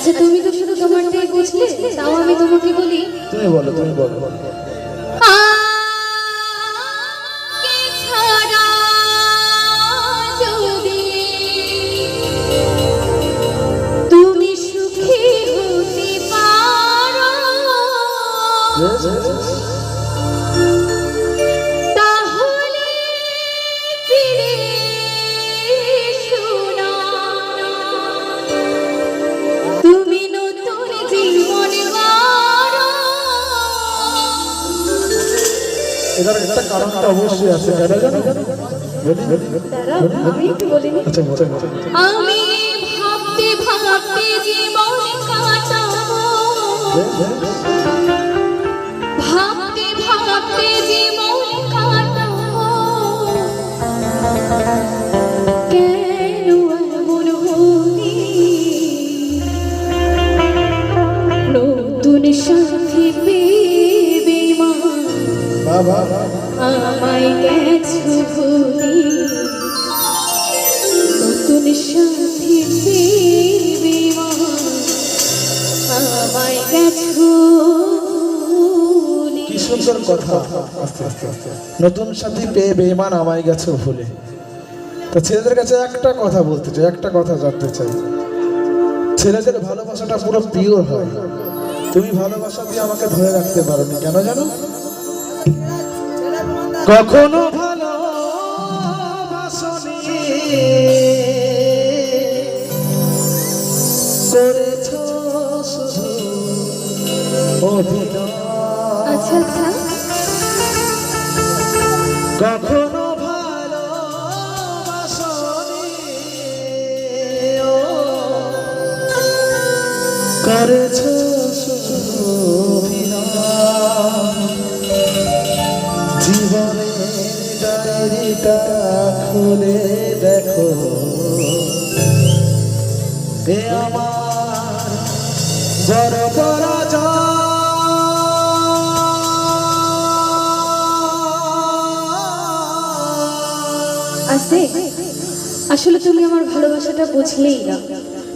আচ্ছা তুমি তো শুধু তোমারটাই বুঝলে, তাও আমি তোমাকে বলি। তুমি বলো, তুমি বলো। তুমি সুখী হতে পারো তাহলে ফিরে এসো না। তুমি নতুন জীবন গড়ো। এটার একটা কারণটা অবশ্যই আছে, কেন জানো? দাঁড়াও, আমি একটু বলিনি। আচ্ছা বলো। আমি ভাবতে ভাবতে জীবন কাটাবো, ভাবতে ভাবতে জীবন কাটাবো, কেন এমন হলি নতুন সাথী পেয়ে বেঈমান বাবা আমায় গেছো ভুলি, নতুন সাথী পেয়ে বেঈমান আমায় গেছো ভুলি। কি সুন্দর কথা। আস্তে আস্তে আস্তে। নতুন সাথী পেয়ে বেঈমান আমায় গেছে ভুলে। তো ছেলেদের কাছে একটা কথা বলতে চাই, একটা কথা জানতে চাই, ছেলেদের ভালোবাসাটা পুরো পিওর হয়। তুমি ভালোবাসা দিয়ে আমাকে ধরে রাখতে পারোনি, কেন জানো? কখনো ভালোবাসনি, করেছো শুধু অভিনয়। আচ্ছা আচ্ছা, কখনো ভালোবাসনি, ও করেছো শুধু অভিনয়। জীবনের ডায়েরিটা খুলে দেখো, এ আমার বড় পরাজয়। আস্তে, আসলে তুমি আমার ভালোবাসাটা বুঝলেই না,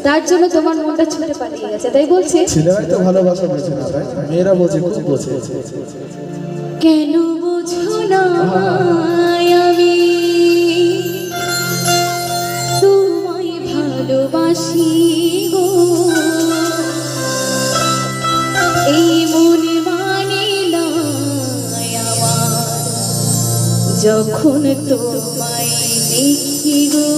তার জন্য তোমার মনটা ছুটে পালিয়ে গেছে, তাই বলছে। ছেলেরাই তো ভালোবাসা বোঝে না, তাই মেয়েরা বোঝে, খুব বোঝে। কেন বোঝো না আমি তোমায় ভালোবাসি গো, এই মনে মানে না আমার যখন তোমায় দেখি গো।